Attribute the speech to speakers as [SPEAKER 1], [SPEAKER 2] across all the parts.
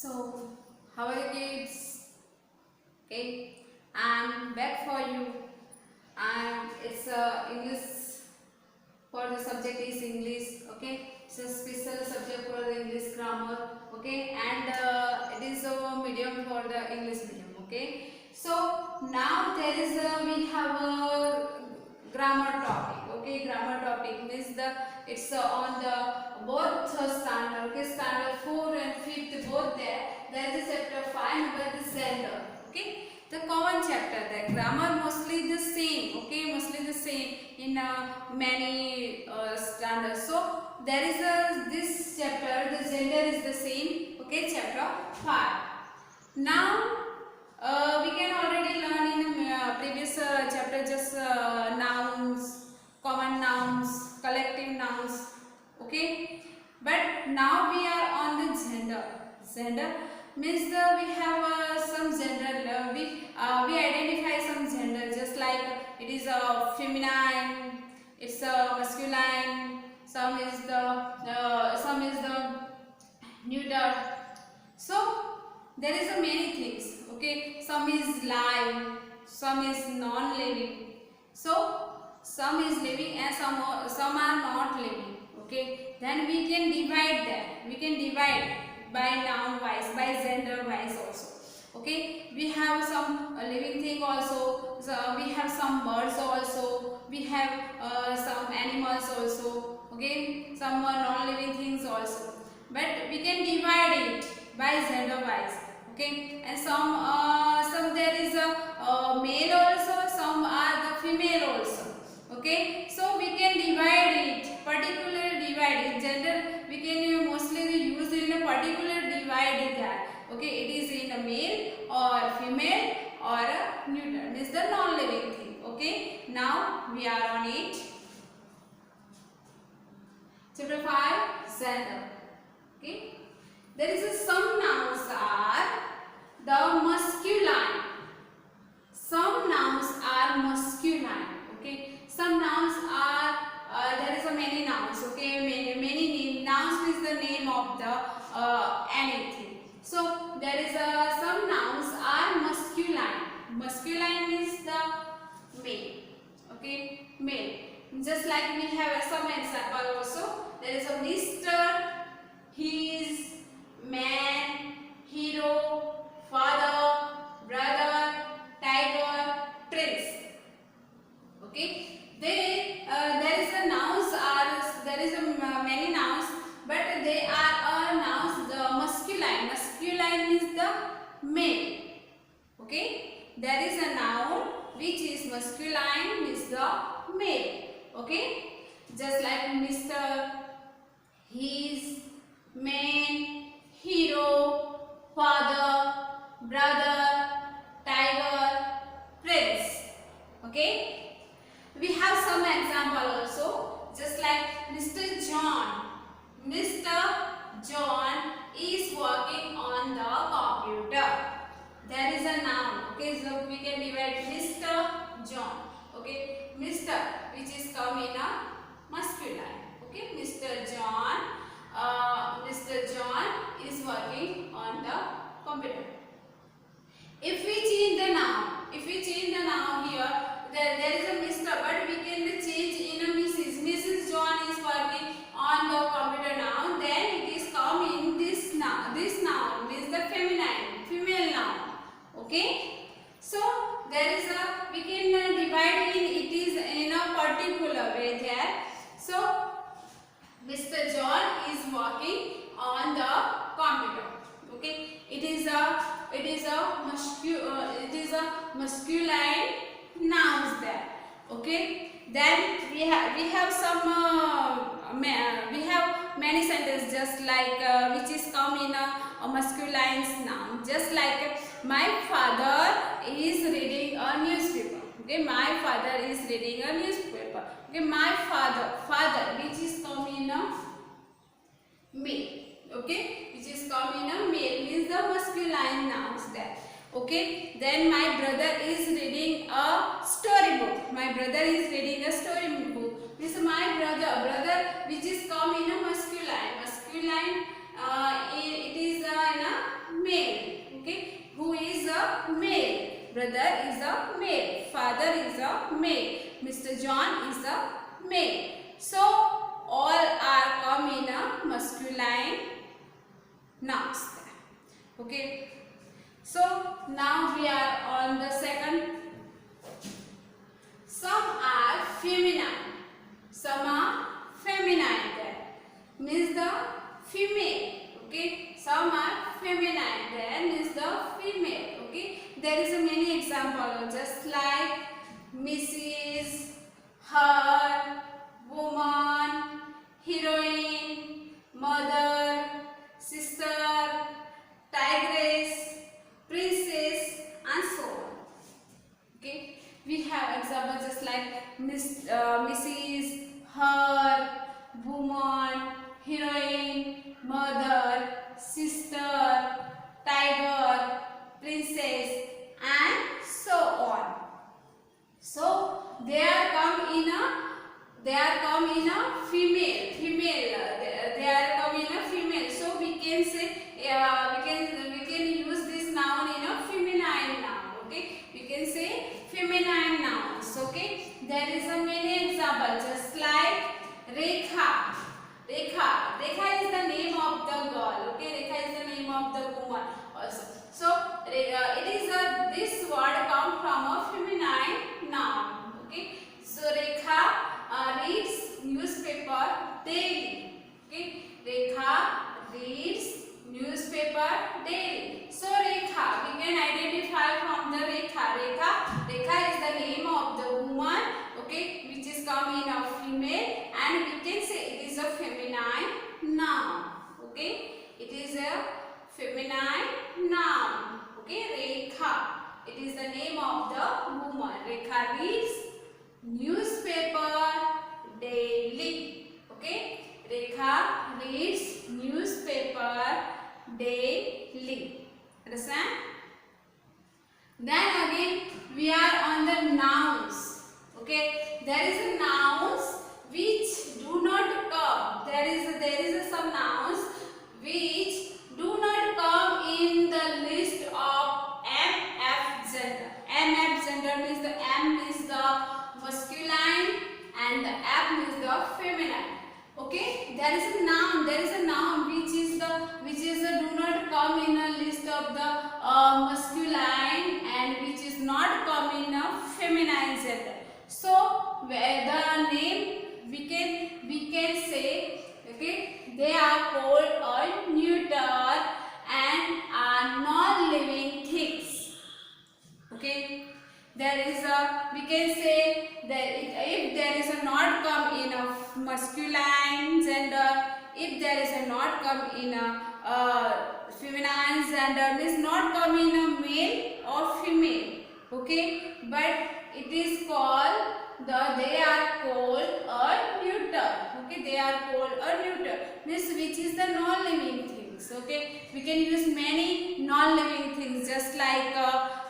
[SPEAKER 1] So, how are you kids? Okay, I'm back for you, and it's English for the subject is English. Okay, it's a special subject for the English grammar. Okay, and it is a medium for the English medium. Okay, so now we have a grammar topic. Okay, grammar topic means it's on the both standard. Okay, standard 4 and 5th both there. There is chapter 5 number the gender. Okay, the common chapter. The grammar mostly the same. Okay, mostly the same in many standards. So there is this chapter. The gender is the same. Okay, chapter 5. Now we can already learn in previous chapter just nouns, common nouns, collective nouns. Okay, but now we are on the gender. Gender means we have some gender. We identify some gender just like it is a feminine, it's a masculine. Some is the neuter. So there is a many things. Okay, some is live, some is non-living. So some is living and some are not living. Okay, then we can divide that. We can divide by noun wise, by gender wise also. Okay, we have some living thing also. So we have some birds also. We have some animals also. Okay, some non-living things also. But we can divide it by gender wise. Okay, and some there is a male also, some are the female also. Okay, so we can divide it, particular divide it. Gender we can mostly use in a particular divide that. Okay, it is in a male or female or a neuter, means the non-living thing. Okay, now we are on it. Chapter 5, gender. Okay, there is some nouns are the masculine. Some nouns are masculine. Okay, some nouns are there is a many nouns. Okay, many nouns is the name of the anything. So there is some nouns are masculine. Masculine is the male. Okay, male. Just like we have some example also. There is a Mr. His, man, hero, father, brother, tiger, prince. Okay, there is a nouns are there is a many nouns, but they are nouns the masculine. Masculine is the male. Okay, there is a noun which is masculine is the male. Okay, just like Mr. His, man, hero, father, brother, tiger, prince. Okay, we have some example also, just like Mr. John. Mr. John is working on the computer. There is a noun. Okay, so we can divide Mr. John. Okay, Mr. which is come in a masculine. Okay, Mr. John. Mr. John is working on the computer. If we change the noun here, there is a Mr. but we can change in a Mrs. Mrs. John is working on the computer now. Then it is come in this noun. This noun means the feminine, female noun. Okay. So there is a we can divide in it is in a particular way there. So Mr. John is working on the computer. Okay, it is a masculine nouns there. Okay, then we have some we have many sentences just like which is come in a masculine noun. Just like my father is reading a newspaper. Okay, my father is reading a newspaper. Okay, my father which is come in a male. Okay, which is come in a male means the masculine nouns there. Okay, then my brother is reading a storybook. My brother is reading a storybook. This is my brother which is come in a masculine. Masculine it is in a male. Okay, who is a male? Brother is a male. Father is a male. Mr. John is a male. So all are come in a masculine nouns. Okay. So now we are on the second. Some are feminine. Some are feminine. That means the female. Okay. Some are feminine. Then is the female. Okay. There is a many examples just like Mrs., her, woman, heroine, mother, sister, tigress, princess, and so on. Okay, we have examples just like Mrs., her, woman, heroine, mother, sister, tiger, princess, and so on. So they are come in a female. They are come in a female. So we can say we can use this noun in a feminine noun. Okay, we can say feminine nouns. Okay, there is a many examples just like Rekha. Rekha is the name of the girl. Okay, Rekha is the name of the woman also. So this word come from a feminine noun. Okay, so Rekha reads newspaper daily. Okay, Rekha reads newspaper daily. So Rekha, we can identify from the Rekha. Rekha is the name of the woman. Okay, which is come in a female, and we can say it is a feminine noun. Okay, it is a feminine noun. Okay, Rekha. It is the name of the woman. Rekha reads newspaper daily. Okay, Rekha reads newspaper daily. Understand? Then again we are on the nouns. Okay, there is a nouns which do not come. There is some nouns which do not come in the list of MF gender. MF gender means the M is the masculine and the F is the feminine. Okay, there is a noun which is do not come in a list of the masculine and which is not come in a feminine gender. So the name we can say, okay, they are called a neuter and are non-living things. Okay, there is a, we can say that if there is a not come in a masculine gender, if there is a not come in a feminine gender, means not come in a male or female. Okay, but it is called they are called a neuter. Okay, they are called a neuter, means which is the non-living things. Okay, we can use many non-living things just like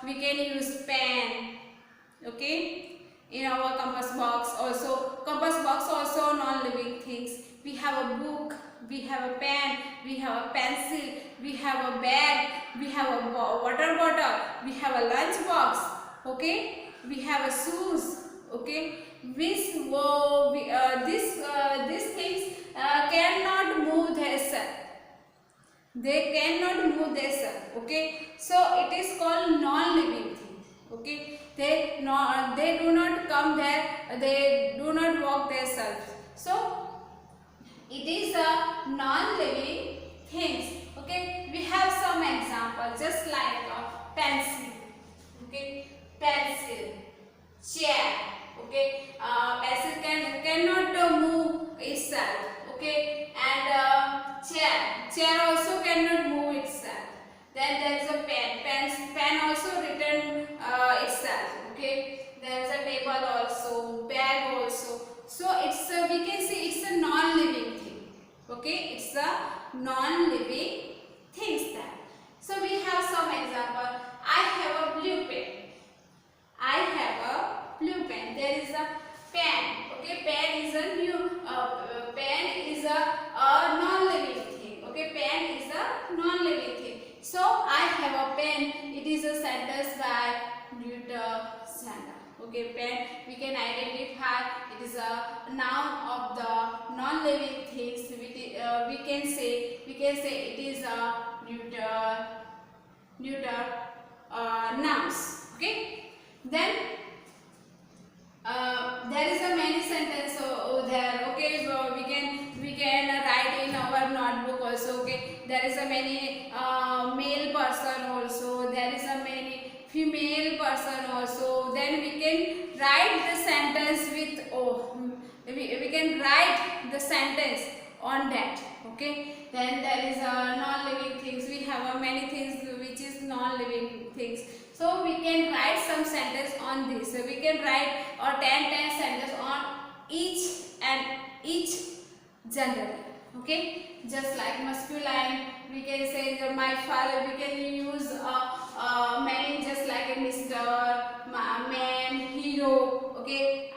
[SPEAKER 1] we can use pen. Okay, in our compass box also. Compass box also non-living things. We have a book, we have a pen, we have a pencil, we have a bag, we have a water bottle, we have a lunch box. Okay, we have a shoes. Okay, these things cannot move themselves. They cannot move themselves. Okay, so it is called non-living thing. Okay, they do not come there, they do not walk themselves. So it is a non-living things. Okay, we have some examples just like a pencil. Okay, pencil, chair. Okay, pencil cannot move itself. Okay, and chair also cannot move itself. Then there is a pen also written itself. Okay, there is a table also, bag also. So it's we can say it's a non-living thing. Okay, it's a non-living things that. So we have some example. I have a blue pen. There is a pen. Okay, pen is a non-living thing. Okay, pen is a non-living thing. So I is a sentence by neuter sender. Okay, when we can identify it is a noun of the non-living things. We can say it is a neuter nouns. Okay, then there is a many sentence over there. Okay, so we can write in our notebook also. Okay, there is a many male person also. There is a many female person also. Then we can write the sentence with we can write the sentence on that. Okay, then there is non-living things. We have many things which is non-living things. So we can write some sentence on this. So we can write or 10 sentence on each gender. Okay, just like masculine, we can say my father. We can use many just like a Mr. Man, hero. Okay,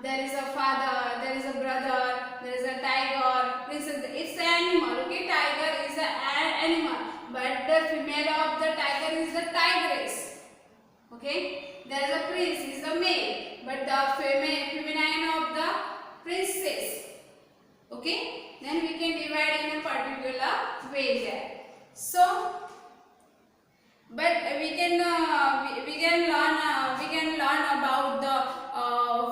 [SPEAKER 1] there is a father, there is a brother, there is a tiger. It's an animal. Okay, tiger is an animal, but the female of the tiger is the tigress. Okay, there is a prince, is the male, but the feminine of the princess. Okay, then we can divide in a particular way there. So, but we can learn about the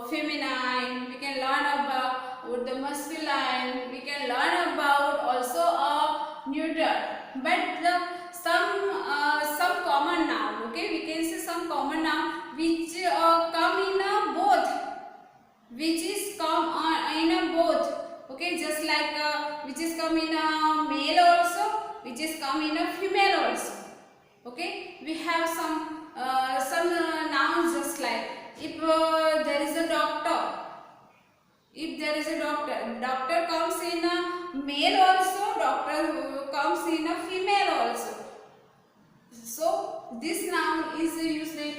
[SPEAKER 1] feminine. We can learn about the masculine. We can learn about also neuter. But some common noun. Okay, we can say some common noun which come in both, which is come in both. Okay, just like which is come in a male also, which is come in a female also. Okay, we have some nouns just like if there is a doctor. If there is a doctor comes in a male also, doctor comes in a female also. So this noun is used in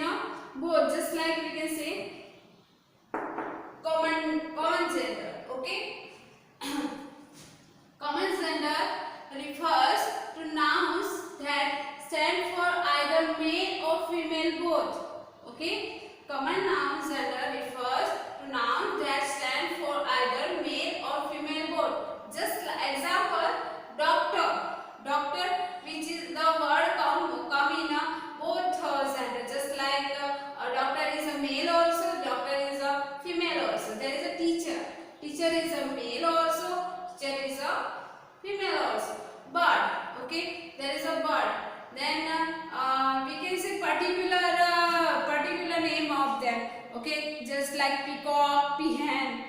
[SPEAKER 1] both, just like we can say common gender. Okay, common gender refers to nouns that stand for either male or female both. Okay, common noun gender refers to nouns that stand for either male or female both. Just like example, doctor, which is the word come in both gender. Just like a doctor is a male also, doctor is a female also. There is a teacher is a male also, teacher is a female also. Bird, okay, there is a bird. Then we can say particular name of them. Okay, just like peacock, peahen.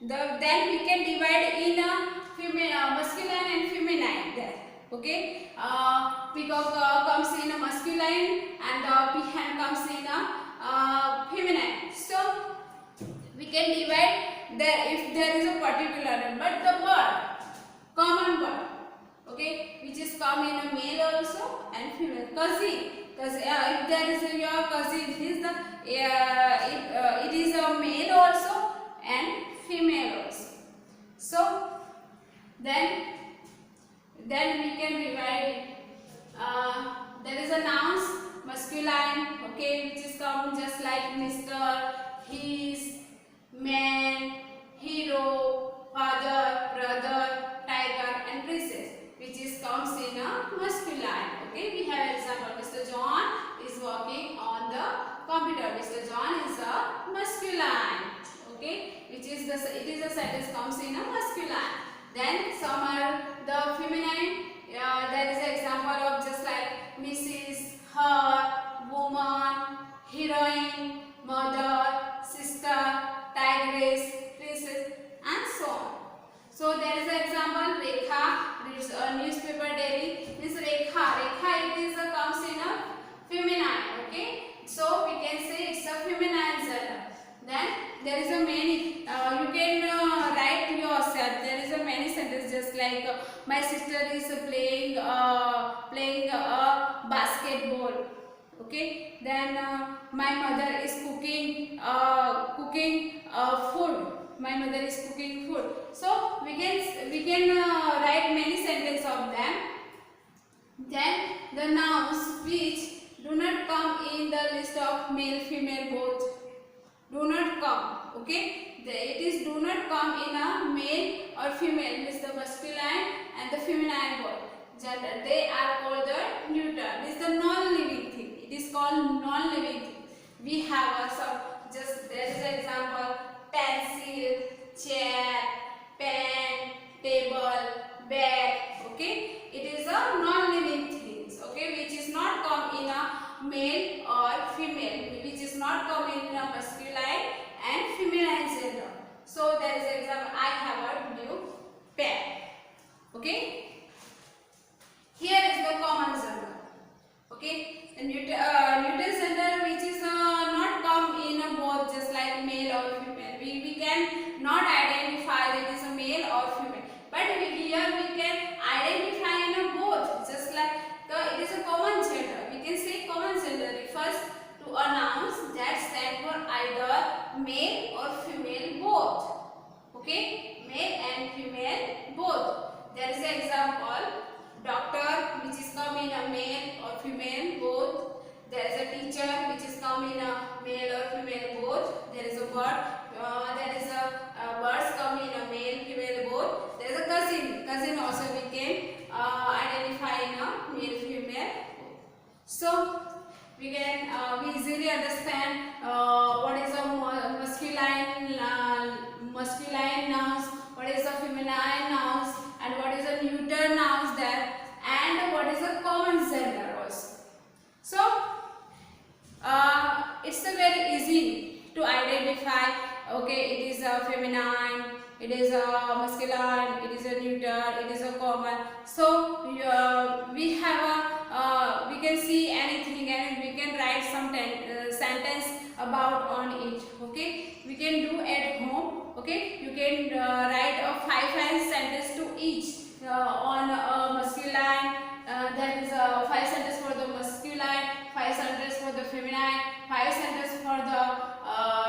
[SPEAKER 1] Then we can divide in a masculine and feminine there. Okay, peacock comes in a masculine and peahen comes in a feminine. So we can divide there if there is a particular name. But the bird, common bird. Okay, which is come in a male also and female. Cousin, if there is your cousin, it is the it is a male also and female also. So then we can divide it. There is a nouns masculine. Okay, which is come just like Mr., his, man, hero, father, brother, tiger, and princess, which is comes in a masculine. Okay, we have example. Mr. John is working on the computer. Mr. John is a masculine. Okay, which is it is a sentence comes in a masculine. Then some are the feminine. There is an example of just like Mrs., her, woman, heroine, mother, sister, tigress, princess, and so on. So there is an example. Rekha reads a newspaper daily. This Rekha it is comes in a feminine. Okay, so we can say it's a feminine gender. Then there is a many. You can write to yourself. There is a many sentences just like my sister is playing a basketball. Okay. Then my mother is cooking food. My mother is cooking food. So we can write many sentences of them. Then the nouns which do not come in the list of male female both. Do not come. Okay, it is do not come in a male or female, means the masculine and the feminine word gender. They are called the neuter. This is the non-living thing. It is called non-living thing. We have some, just there is an example: pencil, chair, pen, table, bag. Okay, it is a non-living things. Okay, which is not come in a male or female, which is not come in a masculine and feminine gender. So there is an example: I have a blue pen. Okay, here is the common gender. Okay, the neuter gender, which is not come in a both, just like male or female. We can not identify that it is a male or female, but here we can identify in a both, just like it is a common gender. We can say common gender refers to a nouns that stand for either male or female both. Okay, male and female both. There is an example: doctor, which is come in a male or female both. There is a teacher, which is come in a male or female both. There is a bird, birds come in a male female both. There is a cousin also we can identify in a male female. So we can we easily understand what is a masculine nouns, what is a feminine nouns, and what is a neuter nouns there, and what is a common gender also. So it's a very easy to identify. Okay, it is a feminine, it is a masculine, it is a neuter, it is a common. So we have a we can see anything and we can write some sentence about on it. Okay, we can do at home. Okay, you can write a 5 sentence to each on masculine. That is 5 sentences for the masculine, 5 sentences for the feminine, 5 sentences for the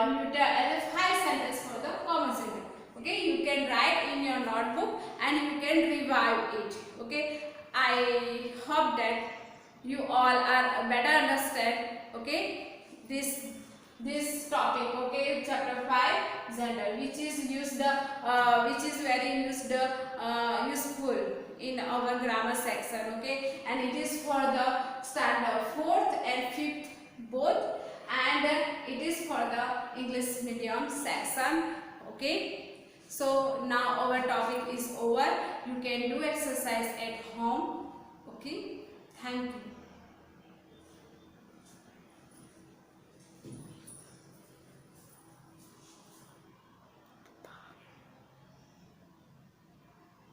[SPEAKER 1] neuter, and 5 sentences for the common gender. Okay, you can write in your notebook and you can revise it. Okay, I hope that you all are better understand. Okay, this topic. Okay, chapter 5, gender, which is very useful in our grammar section. Okay, and it is for the standard 4th and 5th both, and it is for the English medium section. Okay, so now our topic is over. You can do exercise at home. Okay, thank you.